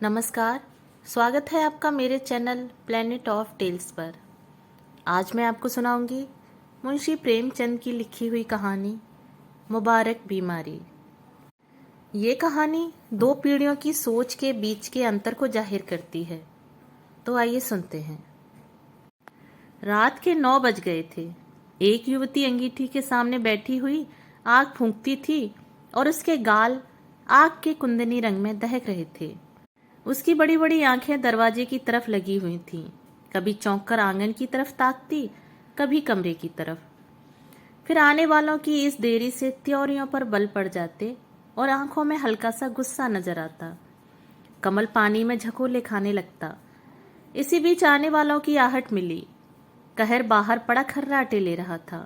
नमस्कार। स्वागत है आपका मेरे चैनल प्लेनेट ऑफ टेल्स पर। आज मैं आपको सुनाऊंगी मुंशी प्रेमचंद की लिखी हुई कहानी मुबारक बीमारी। ये कहानी दो पीढ़ियों की सोच के बीच के अंतर को जाहिर करती है। तो आइए सुनते हैं। रात के 9 बज गए थे। एक युवती अंगीठी के सामने बैठी हुई आग फूंकती थी और उसके गाल आग के कुंदनी रंग में दहक रहे थे। उसकी बड़ी बड़ी आंखें दरवाजे की तरफ लगी हुई थीं। कभी चौंक कर आंगन की तरफ ताकती, कभी कमरे की तरफ। फिर आने वालों की इस देरी से त्योरियों पर बल पड़ जाते और आंखों में हल्का सा गुस्सा नजर आता। कमल पानी में झकोले खाने लगता। इसी बीच आने वालों की आहट मिली। कहर बाहर पड़ा खर्राटे ले रहा था।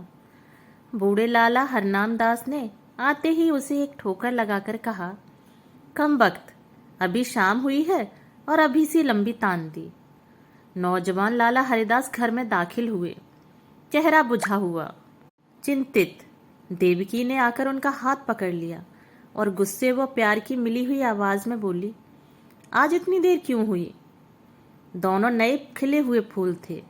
बूढ़े लाला हरनाम दास ने आते ही उसे एक ठोकर लगाकर कहा, कम वक्त, अभी शाम हुई है और अभी सी लंबी तान दी। नौजवान लाला हरिदास घर में दाखिल हुए। चेहरा बुझा हुआ, चिंतित। देवकी ने आकर उनका हाथ पकड़ लिया और गुस्से व प्यार की मिली हुई आवाज में बोली, आज इतनी देर क्यों हुई? दोनों नए खिले हुए फूल थे,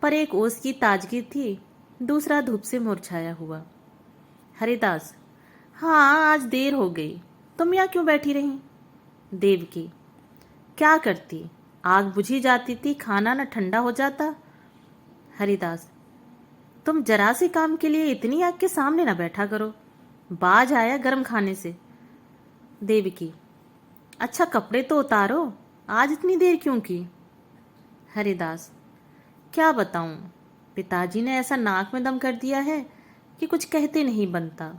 पर एक ओस की ताजगी थी, दूसरा धूप से मुरझाया हुआ। हरिदास, हाँ आज देर हो गई। तुम यहाँ क्यों बैठी रही? देवकी, क्या करती, आग बुझी जाती थी, खाना न ठंडा हो जाता। हरिदास, तुम जरा से काम के लिए इतनी आग के सामने न बैठा करो, बाज आया गर्म खाने से। देवकी, अच्छा कपड़े तो उतारो, आज इतनी देर क्यों की? हरिदास, क्या बताऊं, पिताजी ने ऐसा नाक में दम कर दिया है कि कुछ कहते नहीं बनता।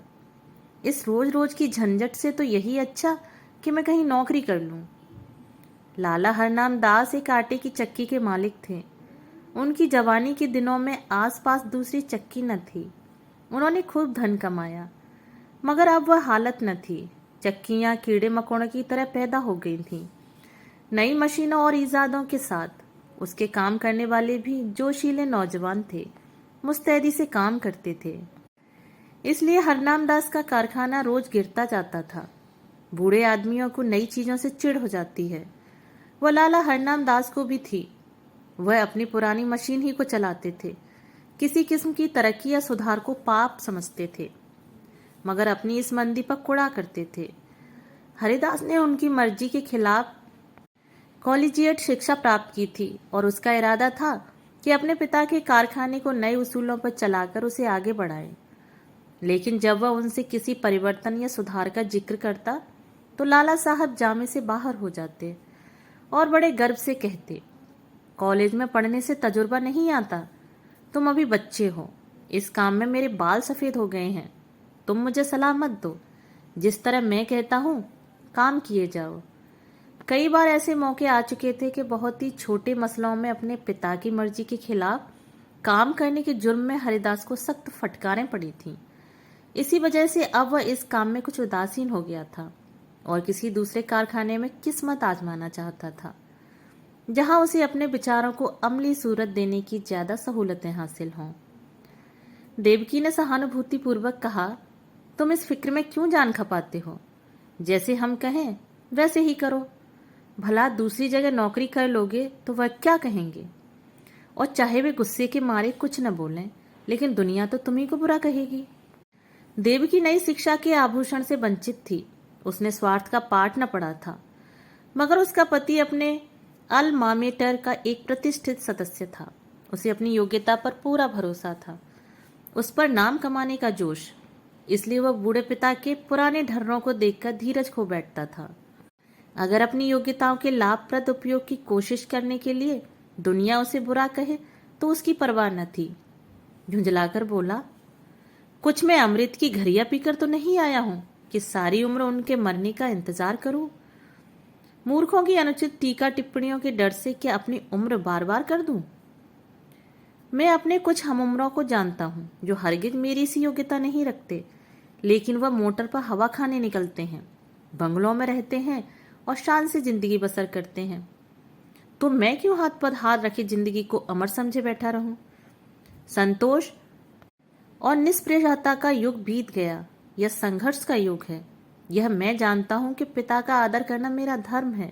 इस रोज रोज की झंझट से तो यही अच्छा कि मैं कहीं नौकरी कर लूं। लाला हरनाम दास एक आटे की चक्की के मालिक थे। उनकी जवानी के दिनों में आसपास दूसरी चक्की न थी। उन्होंने खूब धन कमाया, मगर अब वह हालत न थी। चक्कियां कीड़े मकोड़ों की तरह पैदा हो गई थीं। नई मशीनों और ईजादों के साथ उसके काम करने वाले भी जोशीले नौजवान थे, मुस्तैदी से काम करते थे। इसलिए हरनाम दास का कारखाना रोज गिरता जाता था। बूढ़े आदमियों को नई चीजों से चिढ़ हो जाती है। वह लाला हरनाम दास को भी थी। वह अपनी पुरानी मशीन ही को चलाते थे। किसी किस्म की तरक्की या सुधार को पाप समझते थे, मगर अपनी इस मंदी पर कुड़ा करते थे। हरिदास ने उनकी मर्जी के खिलाफ कॉलेजिएट शिक्षा प्राप्त की थी और उसका इरादा था कि अपने पिता के कारखाने को नए उसूलों पर चलाकर उसे आगे बढ़ाए। लेकिन जब वह उनसे किसी परिवर्तन या सुधार का जिक्र करता तो लाला साहब जामे से बाहर हो जाते और बड़े गर्व से कहते, कॉलेज में पढ़ने से तजुर्बा नहीं आता, तुम अभी बच्चे हो। इस काम में मेरे बाल सफेद हो गए हैं, तुम मुझे सलाह मत दो। जिस तरह मैं कहता हूँ काम किए जाओ। कई बार ऐसे मौके आ चुके थे कि बहुत ही छोटे मसलों में अपने पिता की मर्जी के खिलाफ काम करने के जुर्म में हरिदास को सख्त फटकारें पड़ी थीं। इसी वजह से अब वह इस काम में कुछ उदासीन हो गया था और किसी दूसरे कारखाने में किस्मत आजमाना चाहता था, जहां उसे अपने विचारों को अमली सूरत देने की ज्यादा सहूलतें हासिल हों। देवकी ने सहानुभूति पूर्वक कहा, तुम इस फिक्र में क्यों जान खपाते हो? जैसे हम कहें वैसे ही करो। भला दूसरी जगह नौकरी कर लोगे तो वह क्या कहेंगे? और चाहे वे गुस्से के मारे कुछ न बोलें, लेकिन दुनिया तो तुम्ही को बुरा कहेगी। देवकी नई शिक्षा के आभूषण से वंचित थी। उसने स्वार्थ का पाठ न पढ़ा था, मगर उसका पति अपने अल्मा मेटर का एक प्रतिष्ठित सदस्य था। उसे अपनी योग्यता पर पूरा भरोसा था, उस पर नाम कमाने का जोश। इसलिए वह बूढ़े पिता के पुराने ढर्रों को देखकर धीरज खो बैठता था। अगर अपनी योग्यताओं के लाभप्रद उपयोग की कोशिश करने के लिए दुनिया उसे बुरा कहे तो उसकी परवाह न थी। झुंझलाकर बोला, कुछ मैं अमृत की घरिया पीकर तो नहीं आया हूं कि सारी उम्र उनके मरने का इंतजार करूं। मूर्खों की अनुचित टीका टिप्पणियों के डर से क्या अपनी उम्र बार बार कर दूं? मैं अपने कुछ हमउम्रों को जानता हूं जो हरगिज मेरी सी योग्यता नहीं रखते, लेकिन वह मोटर पर हवा खाने निकलते हैं, बंगलों में रहते हैं और शान से जिंदगी बसर करते हैं। तो मैं क्यों हाथ पर हाथ रखे जिंदगी को अमर समझे बैठा रहूं? संतोष और निष्प्रयासता का युग बीत गया। यह संघर्ष का युग है। यह मैं जानता हूं कि पिता का आदर करना मेरा धर्म है।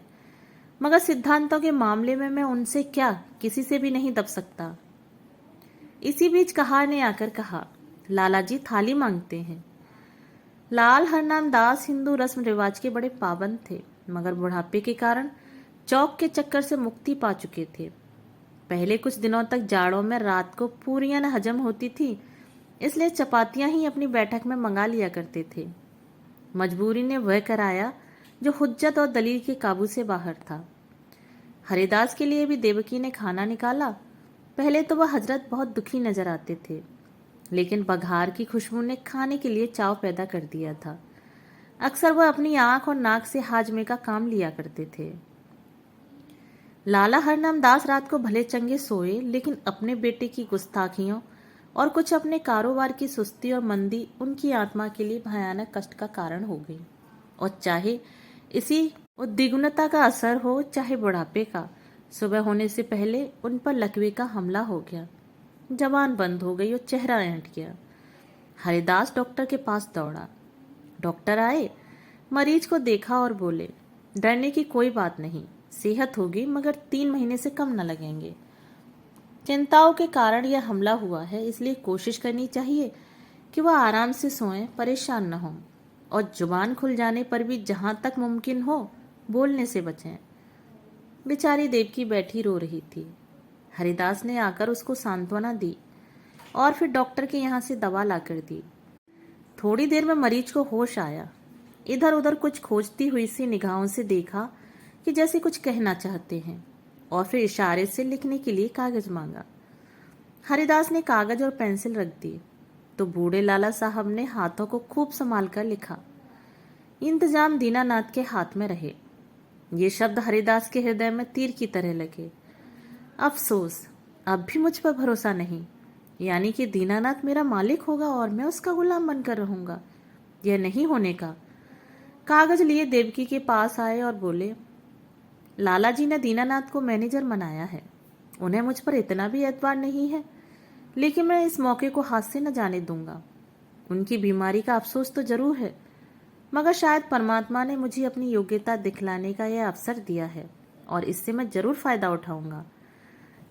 मगर सिद्धांतों के मामले में मैं उनसे क्या, किसी से भी नहीं दब सकता। इसी बीच कहार ने आकर कहा, लाला जी थाली मांगते हैं। लाल हरनाम दास हिंदू रस्म रिवाज के बड़े पाबंद थे, मगर बुढ़ापे के कारण चौक के चक्कर से मुक्ति पा चुके थे। पहले कुछ दिनों तक जाड़ों में रात को पूरियां न हजम होती थी, इसलिए चपातियां ही अपनी बैठक में मंगा लिया करते थे। मजबूरी ने वह कराया जो हुज्जत और दलील के काबू से बाहर था। हरिदास के लिए भी देवकी ने खाना निकाला। पहले तो वह हजरत बहुत दुखी नजर आते थे, लेकिन बघार की खुशबू ने खाने के लिए चाव पैदा कर दिया था। अक्सर वह अपनी आंख और नाक से हाजमे का काम लिया करते थे। लाला हरनाम दास रात को भले चंगे सोए, लेकिन अपने बेटे की गुस्ताखियों और कुछ अपने कारोबार की सुस्ती और मंदी उनकी आत्मा के लिए भयानक कष्ट का कारण हो गई। और चाहे इसी उद्विग्नता का असर हो, चाहे बुढ़ापे का, सुबह होने से पहले उन पर लकवे का हमला हो गया। जबान बंद हो गई और चेहरा ऐंठ गया। हरिदास डॉक्टर के पास दौड़ा। डॉक्टर आए, मरीज को देखा और बोले, डरने की कोई बात नहीं, सेहत होगी, मगर 3 महीने से कम न लगेंगे। चिंताओं के कारण यह हमला हुआ है, इसलिए कोशिश करनी चाहिए कि वह आराम से सोएं, परेशान न हों, और जुबान खुल जाने पर भी जहां तक मुमकिन हो बोलने से बचें। बेचारी देवकी बैठी रो रही थी। हरिदास ने आकर उसको सांत्वना दी और फिर डॉक्टर के यहाँ से दवा लाकर दी। थोड़ी देर में मरीज को होश आया। इधर उधर कुछ खोजती हुई सी निगाहों से देखा कि जैसे कुछ कहना चाहते हैं, और फिर इशारे से लिखने के लिए कागज मांगा। हरिदास ने कागज और पेंसिल रख दी तो बूढ़े लाला साहब ने हाथों को खूब संभाल कर लिखा। इंतजाम दीनानाथ के हाथ में रहे। ये शब्द हरिदास के हृदय में तीर की तरह लगे। अफसोस, अब भी मुझ पर भरोसा नहीं, यानी कि दीनानाथ मेरा मालिक होगा और मैं उसका गुलाम बनकर रहूंगा। यह नहीं होने का। कागज लिए देवकी के पास आए और बोले, लाला जी ने दीनानाथ को मैनेजर बनाया है। उन्हें मुझ पर इतना भी एतबार नहीं है, लेकिन मैं इस मौके को हाथ से न जाने दूंगा। उनकी बीमारी का अफसोस तो जरूर है, मगर शायद परमात्मा ने मुझे अपनी योग्यता दिखलाने का यह अवसर दिया है और इससे मैं जरूर फायदा उठाऊंगा।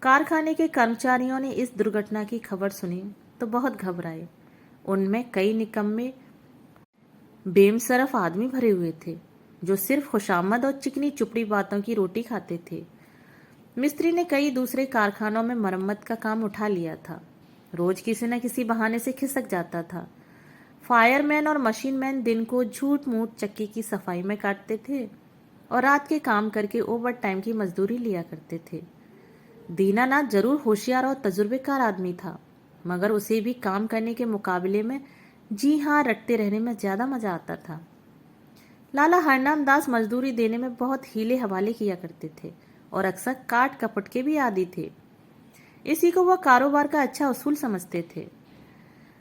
कारखाने के कर्मचारियों ने इस दुर्घटना की खबर सुनी तो बहुत घबराए। उनमें कई निकम्मे बेमसरफ आदमी भरे हुए थे जो सिर्फ खुशामद और चिकनी चुपड़ी बातों की रोटी खाते थे। मिस्त्री ने कई दूसरे कारखानों में मरम्मत का काम उठा लिया था। रोज किसी न किसी बहाने से खिसक जाता था। फायरमैन और मशीन मैन दिन को झूठ मूठ चक्की की सफाई में काटते थे और रात के काम करके ओवर टाइम की मजदूरी लिया करते थे। दीनानाथ जरूर होशियार और तजुर्बेकार आदमी था, मगर उसे भी काम करने के मुकाबले में जी हाँ रटते रहने में ज्यादा मजा आता था। लाला हरनाम दास मजदूरी देने में बहुत हीले हवाले किया करते थे और अक्सर काट कपट के भी आदी थे। इसी को वह कारोबार का अच्छा उसूल समझते थे।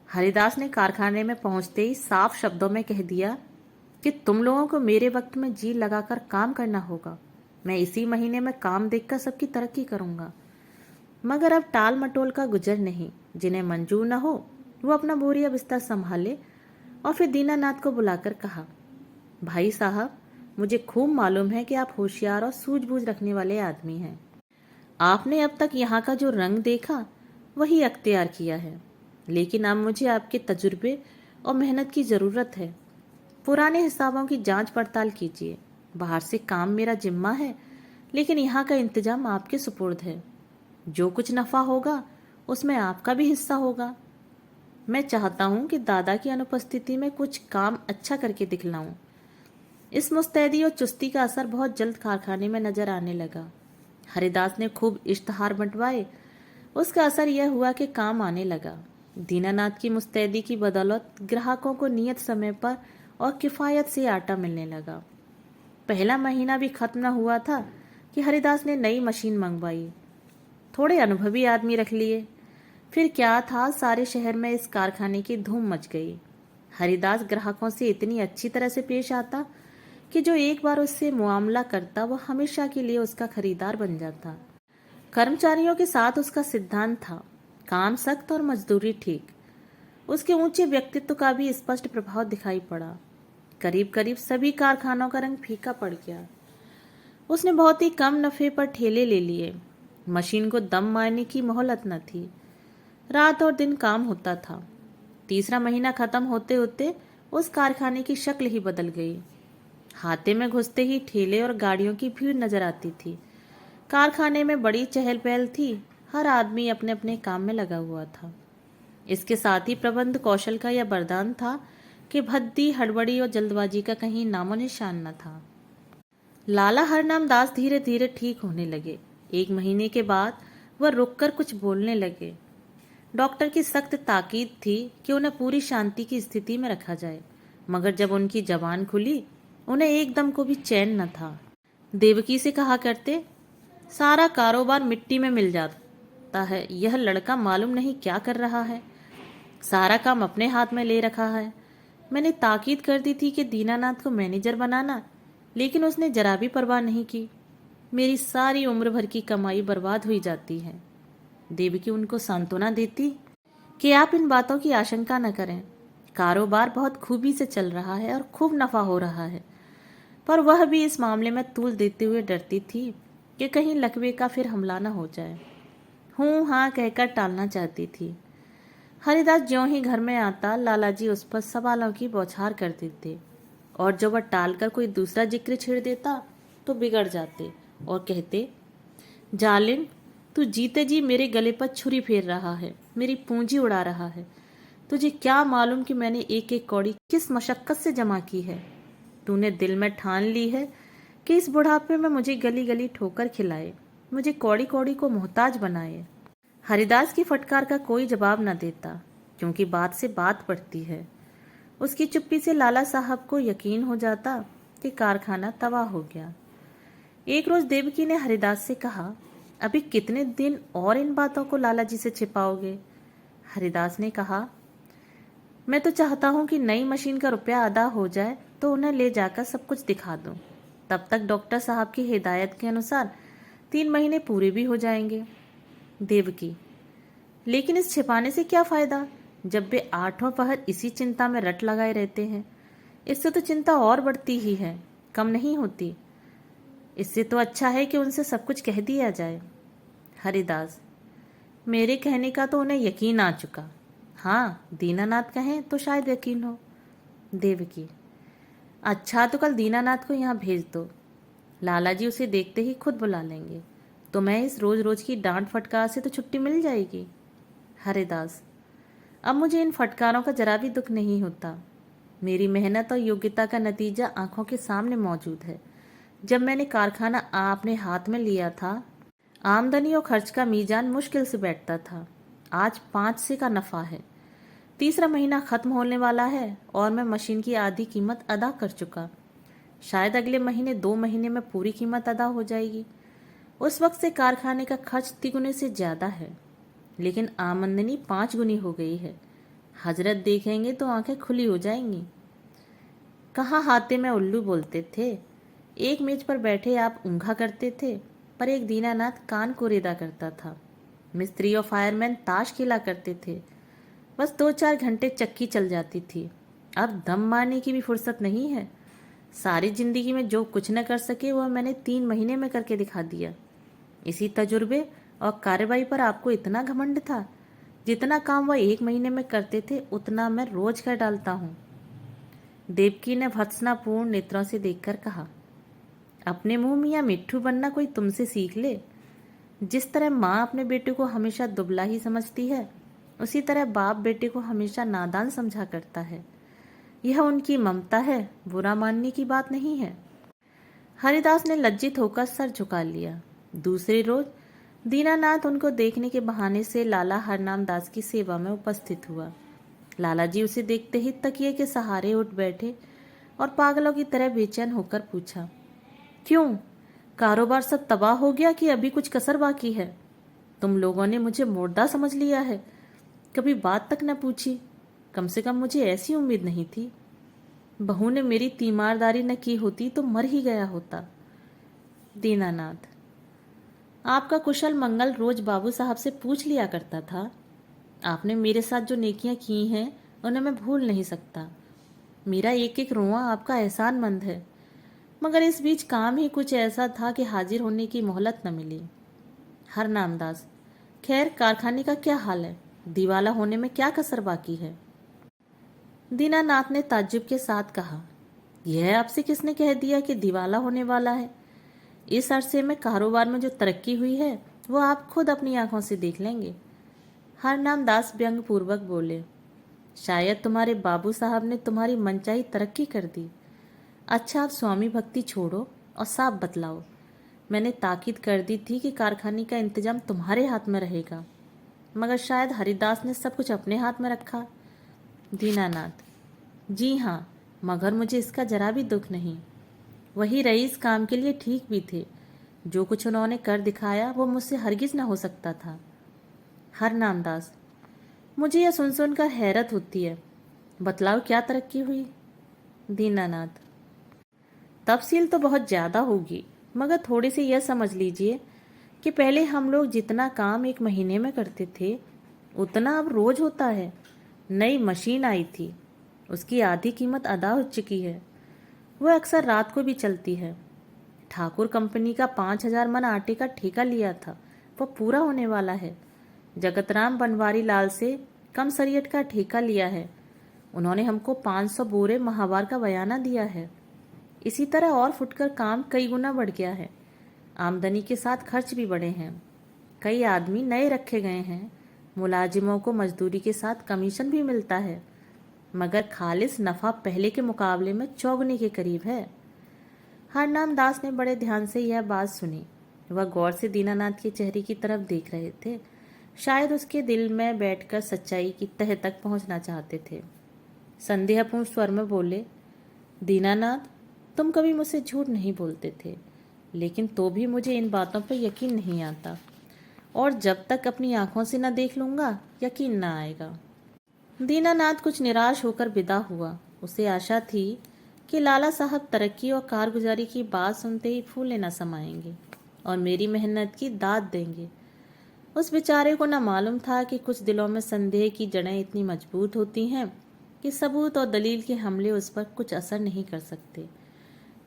हरिदास ने कारखाने में पहुंचते ही साफ शब्दों में कह दिया कि तुम लोगों को मेरे वक्त में जी लगाकर काम करना होगा। मैं इसी महीने में काम देखकर सबकी तरक्की करूंगा। मगर अब टाल मटोल का गुजर नहीं। जिन्हें मंजूर न हो वो अपना बोरिया बिस्तर संभाले। और फिर दीनानाथ को बुलाकर कहा, भाई साहब, मुझे खूब मालूम है कि आप होशियार और सूझबूझ रखने वाले आदमी हैं। आपने अब तक यहाँ का जो रंग देखा वही अख्तियार किया है, लेकिन अब मुझे आपके तजुर्बे और मेहनत की जरूरत है। पुराने हिसाबों की जांच पड़ताल कीजिए। बाहर से काम मेरा जिम्मा है, लेकिन यहाँ का इंतजाम आपके सुपुर्द है। जो कुछ नफा होगा उसमें आपका भी हिस्सा होगा। मैं चाहता हूँ कि दादा की अनुपस्थिति में कुछ काम अच्छा करके दिखलाऊं। इस मुस्तैदी और चुस्ती का असर बहुत जल्द कारखाने में नजर आने लगा। हरिदास ने खूब इश्तहार बंटवाए। उसका असर यह हुआ कि काम आने लगा। दीनानाथ की मुस्तैदी की बदौलत ग्राहकों को नियत समय पर और किफायत से आटा मिलने लगा। पहला महीना भी खत्म न हुआ था कि हरिदास ने नई मशीन मंगवाई। थोड़े अनुभवी आदमी रख लिए। फिर क्या था, सारे शहर में इस कारखाने की धूम मच गई। हरिदास ग्राहकों से इतनी अच्छी तरह से पेश आता कि जो एक बार उससे मुआमला करता वह हमेशा के लिए उसका खरीदार बन जाता। कर्मचारियों के साथ उसका सिद्धांत था, काम सख्त और मजदूरी ठीक। उसके ऊंचे व्यक्तित्व का भी स्पष्ट प्रभाव दिखाई पड़ा। करीब करीब सभी कारखानों का रंग फीका पड़ गया। उसने बहुत ही कम नफे पर ठेले ले लिए। मशीन को दम मारने की मोहलत न थी। रात और दिन काम होता था। तीसरा महीना खत्म होते होते उस कारखाने की शक्ल ही बदल गई। हाथे में घुसते ही ठेले और गाड़ियों की भीड़ नजर आती थी। कारखाने में बड़ी चहल पहल थी। हर आदमी अपने अपने काम में लगा हुआ था। इसके साथ ही प्रबंध कौशल का यह वरदान था कि भद्दी, हड़बड़ी और जल्दबाजी का कहीं नामो निशान न था। लाला हरनाम दास धीरे धीरे ठीक होने लगे। 1 महीने के बाद वह रुककर कुछ बोलने लगे। डॉक्टर की सख्त ताकीद थी कि उन्हें पूरी शांति की स्थिति में रखा जाए, मगर जब उनकी जबान खुली उन्हें एकदम को भी चैन न था। देवकी से कहा करते, सारा कारोबार मिट्टी में मिल जाता है। यह लड़का मालूम नहीं क्या कर रहा है, सारा काम अपने हाथ में ले रखा है। मैंने ताकीद कर दी थी कि दीनानाथ को मैनेजर बनाना, लेकिन उसने जरा भी परवाह नहीं की। मेरी सारी उम्र भर की कमाई बर्बाद हुई जाती है। देवकी उनको सांत्वना देती कि आप इन बातों की आशंका न करें। कारोबार बहुत खूबी से चल रहा है और खूब नफा हो रहा है। पर वह भी इस मामले में तूल देते हुए डरती थी कि कहीं लकवे का फिर हमला न हो जाए। हूँ हाँ कहकर टालना चाहती थी। हरिदास ज्यों ही घर में आता, लालाजी उस पर सवालों की बौछार कर देते, और जो वह टालकर कोई दूसरा जिक्र छेड़ देता तो बिगड़ जाते और कहते, जालिम, तू जीते जी मेरे गले पर छुरी फेर रहा है, मेरी पूंजी उड़ा रहा है। तुझे क्या मालूम कि मैंने एक एक कौड़ी किस मशक्कत से जमा की है। तूने दिल में ठान ली है कि इस बुढ़ापे में मुझे गली गली ठोकर खिलाए, मुझे कौड़ी कौड़ी को मोहताज बनाए। हरिदास की फटकार का कोई जवाब न देता, क्योंकि बात से बात पड़ती है। उसकी चुप्पी से लाला साहब को यकीन हो जाता कि कारखाना तबाह हो गया। एक रोज देवकी ने हरिदास से कहा, अभी कितने दिन और इन बातों को लाला जी से छिपाओगे? हरिदास ने कहा, मैं तो चाहता हूं कि नई मशीन का रुपया अदा हो जाए तो उन्हें ले जाकर सब कुछ दिखा दूं। तब तक डॉक्टर साहब की हिदायत के अनुसार 3 महीने पूरे भी हो जाएंगे। देवकी, लेकिन इस छिपाने से क्या फायदा, जब वे 8वां पहर इसी चिंता में रट लगाए रहते हैं। इससे तो चिंता और बढ़ती ही है, कम नहीं होती। इससे तो अच्छा है कि उनसे सब कुछ कह दिया जाए। हरिदास, मेरे कहने का तो उन्हें यकीन आ चुका। हाँ, दीनानाथ कहें तो शायद यकीन हो। देवकी, अच्छा तो कल दीनानाथ को यहाँ भेज दो। लाला जी उसे देखते ही खुद बुला लेंगे, तो मैं इस रोज रोज की डांट फटकार से तो छुट्टी मिल जाएगी। हरिदास, अब मुझे इन फटकारों का जरा भी दुख नहीं होता। मेरी मेहनत और योग्यता का नतीजा आंखों के सामने मौजूद है। जब मैंने कारखाना अपने हाथ में लिया था, आमदनी और खर्च का मीजान मुश्किल से बैठता था। आज 5 से का नफा है। तीसरा महीना खत्म होने वाला है और मैं मशीन की आधी कीमत अदा कर चुका। शायद अगले महीने 2 महीने में पूरी कीमत अदा हो जाएगी। उस वक्त से कारखाने का खर्च 3 गुने से ज्यादा है, लेकिन आमदनी 5 गुनी हो गई है। हजरत देखेंगे तो आंखें खुली हो जाएंगी। कहाँ हाथे में उल्लू बोलते थे। एक मेज पर बैठे आप ऊँघा करते थे, पर एक दीनानाथ कान को रेदा करता था। मिस्त्री और फायरमैन ताश खेला करते थे। बस 2-4 घंटे चक्की चल जाती थी। अब दम मारने की भी फुर्सत नहीं है। सारी जिंदगी में जो कुछ न कर सके वह मैंने 3 महीने में करके दिखा दिया। इसी तजुर्बे और कार्रवाई पर आपको इतना घमंड था। जितना काम वह 1 महीने में करते थे उतना मैं रोज कर डालता हूँ। देवकी ने भत्सनापूर्ण नेत्रों से देखकर कहा, अपने मुंह मियाँ मिट्ठू बनना कोई तुमसे सीख ले। जिस तरह माँ अपने बेटे को हमेशा दुबला ही समझती है, उसी तरह बाप बेटे को हमेशा नादान समझा करता है। यह उनकी ममता है, बुरा मानने की बात नहीं है। हरिदास ने लज्जित होकर सर झुका लिया। दूसरे रोज दीनानाथ उनको देखने के बहाने से लाला हरनाम दास की सेवा में उपस्थित हुआ। लाला जी उसे देखते ही तकिए के सहारे उठ बैठे और पागलों की तरह बेचैन होकर पूछा, क्यों, कारोबार सब तबाह हो गया कि अभी कुछ कसर बाकी है? तुम लोगों ने मुझे मुर्दा समझ लिया है, कभी बात तक न पूछी। कम से कम मुझे ऐसी उम्मीद नहीं थी। बहू ने मेरी तीमारदारी न की होती तो मर ही गया होता। दीनानाथ, आपका कुशल मंगल रोज बाबू साहब से पूछ लिया करता था। आपने मेरे साथ जो नेकियां की हैं उन्हें मैं भूल नहीं सकता। मेरा एक एक रोआ आपका एहसानमंद है। मगर इस बीच काम ही कुछ ऐसा था कि हाजिर होने की मोहलत न मिली। हरनामदास, खैर कारखाने का क्या हाल है? दिवाला होने में क्या कसर बाकी है? दीनानाथ ने ताज्जुब के साथ कहा, यह आपसे किसने कह दिया कि दिवाला होने वाला है? इस अरसे में कारोबार में जो तरक्की हुई है वो आप खुद अपनी आंखों से देख लेंगे। हरनामदास व्यंग पूर्वक बोले, शायद तुम्हारे बाबू साहब ने तुम्हारी मनचाही तरक्की कर दी। अच्छा, आप स्वामी भक्ति छोड़ो और साफ बतलाओ। मैंने ताकीद कर दी थी कि कारखाने का इंतजाम तुम्हारे हाथ में रहेगा, मगर शायद हरिदास ने सब कुछ अपने हाथ में रखा। दीनानाथ, जी हाँ, मगर मुझे इसका जरा भी दुख नहीं। वही रईस काम के लिए ठीक भी थे। जो कुछ उन्होंने कर दिखाया वो मुझसे हरगिज न हो सकता था। हरनामदास, मुझे यह सुन सुनकर हैरत होती है। बतलाओ क्या तरक्की हुई? दीनानाथ, तफसील तो बहुत ज़्यादा होगी, मगर थोड़ी सी यह समझ लीजिए कि पहले हम लोग जितना काम एक महीने में करते थे उतना अब रोज होता है। नई मशीन आई थी, उसकी आधी कीमत अदा हो चुकी है। वह अक्सर रात को भी चलती है। ठाकुर कंपनी का 5,000 मन आटे का ठेका लिया था, वह पूरा होने वाला है। जगतराम बनवारी लाल से कम सरियट का ठेका लिया है। उन्होंने हमको 500 बोरे माहवार का बयाना दिया है। इसी तरह और फुटकर काम कई गुना बढ़ गया है। आमदनी के साथ खर्च भी बढ़े हैं। कई आदमी नए रखे गए हैं। मुलाजिमों को मजदूरी के साथ कमीशन भी मिलता है, मगर खालिस नफा पहले के मुकाबले में चौगुने के करीब है। हरनाम दास ने बड़े ध्यान से यह बात सुनी। वह गौर से दीनानाथ के चेहरे की तरफ देख रहे थे। शायद उसके दिल में बैठकर सच्चाई की तह तक पहुंचना चाहते थे। संदेहपूर्ण स्वर में बोले, दीनानाथ, तुम कभी मुझसे झूठ नहीं बोलते थे, लेकिन तो भी मुझे इन बातों पर यकीन नहीं आता, और जब तक अपनी आंखों से न देख लूंगा यकीन न आएगा। दीनानाथ कुछ निराश होकर विदा हुआ। उसे आशा थी कि लाला साहब तरक्की और कारगुजारी की बात सुनते ही फूले न समाएंगे और मेरी मेहनत की दाद देंगे। उस बेचारे को न मालूम था कि कुछ दिलों में संदेह की जड़ें इतनी मजबूत होती हैं कि सबूत और दलील के हमले उस पर कुछ असर नहीं कर सकते।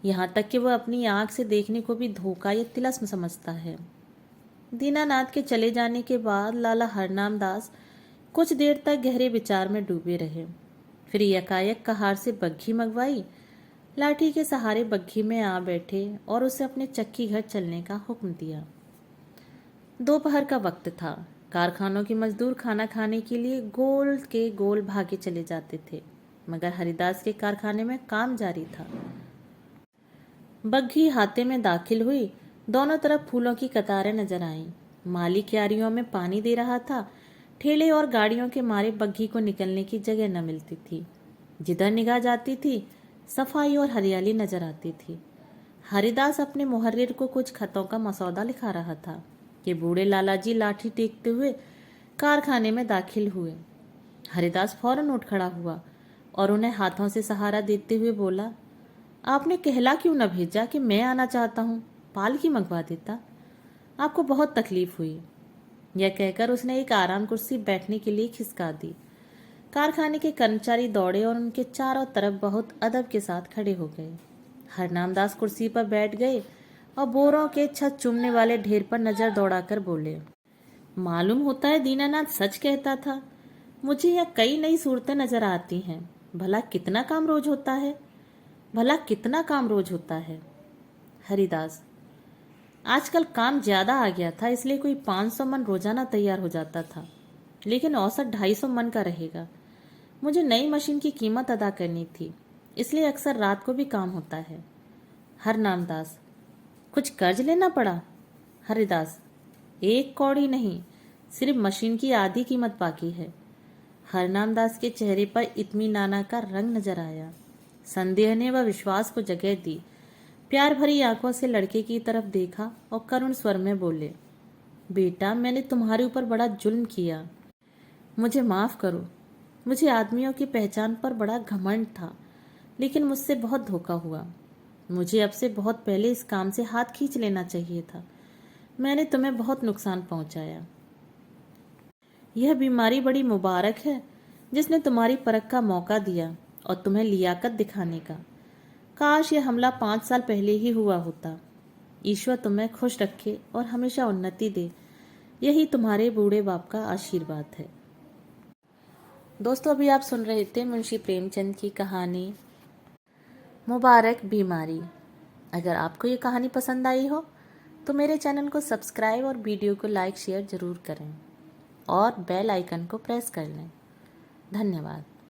यहाँ तक कि वह अपनी आंख से देखने को भी धोखा या तिलस्म समझता है। दीनानाथ के चले जाने के बाद लाला हरनाम दास कुछ देर तक गहरे विचार में डूबे रहे। फिर यकायक कहार से बग्घी मंगवाई, लाठी के सहारे बग्घी में आ बैठे और उसे अपने चक्की घर चलने का हुक्म दिया। दोपहर का वक्त था। कारखानों के मजदूर खाना खाने के लिए गोल के गोल भागे चले जाते थे, मगर हरिदास के कारखाने में काम जारी था। बग्घी हाथे में दाखिल हुई। दोनों तरफ फूलों की कतारें नजर आईं। माली क्यारियों में पानी दे रहा था। ठेले और गाड़ियों के मारे बग्घी को निकलने की जगह न मिलती थी। जिधर निगाह जाती थी सफाई और हरियाली नजर आती थी। हरिदास अपने मुहर्रिर को कुछ खतों का मसौदा लिखा रहा था कि बूढ़े लालाजी लाठी टेकते हुए कारखाने में दाखिल हुए। हरिदास फौरन उठ खड़ा हुआ और उन्हें हाथों से सहारा देते हुए बोला, आपने कहला क्यों न भेजा कि मैं आना चाहता हूँ? पालकी मंगवा देता। आपको बहुत तकलीफ हुई। यह कहकर उसने एक आराम कुर्सी बैठने के लिए खिसका दी। कारखाने के कर्मचारी दौड़े और उनके चारों तरफ बहुत अदब के साथ खड़े हो गए। हरनामदास कुर्सी पर बैठ गए और बोरों के छत चूमने वाले ढेर पर नजर दौड़ाकर बोले, मालूम होता है दीनानाथ सच कहता था। मुझे यह कई नई सूरतें नजर आती हैं। भला कितना काम रोज होता है? भला कितना काम रोज होता है? हरिदास, आजकल काम ज्यादा आ गया था, इसलिए कोई 500 मन रोजाना तैयार हो जाता था, लेकिन औसत 250 मन का रहेगा। मुझे नई मशीन की कीमत अदा करनी थी, इसलिए अक्सर रात को भी काम होता है। हरनामदास, कुछ कर्ज लेना पड़ा? हरिदास, एक कौड़ी नहीं, सिर्फ मशीन की आधी कीमत बाकी है। हरनामदास के चेहरे पर इत्मीनाना का रंग नजर आया। संदेह ने व विश्वास को जगह दी। प्यार भरी आंखों से लड़के की तरफ देखा और करुण स्वर में बोले, बेटा, मैंने तुम्हारे ऊपर बड़ा जुल्म किया, मुझे माफ करो। मुझे आदमियों की पहचान पर बड़ा घमंड था, लेकिन मुझसे बहुत धोखा हुआ। मुझे अब से बहुत पहले इस काम से हाथ खींच लेना चाहिए था। मैंने तुम्हें बहुत नुकसान पहुंचाया। यह बीमारी बड़ी मुबारक है जिसने तुम्हारी परख का मौका दिया और तुम्हें लियाकत दिखाने का। काश ये हमला 5 साल पहले ही हुआ होता। ईश्वर तुम्हें खुश रखे और हमेशा उन्नति दे। यही तुम्हारे बूढ़े बाप का आशीर्वाद है। दोस्तों, अभी आप सुन रहे थे मुंशी प्रेमचंद की कहानी मुबारक बीमारी। अगर आपको ये कहानी पसंद आई हो तो मेरे चैनल को सब्सक्राइब और वीडियो को लाइक शेयर ज़रूर करें और बेल आइकन को प्रेस कर लें। धन्यवाद।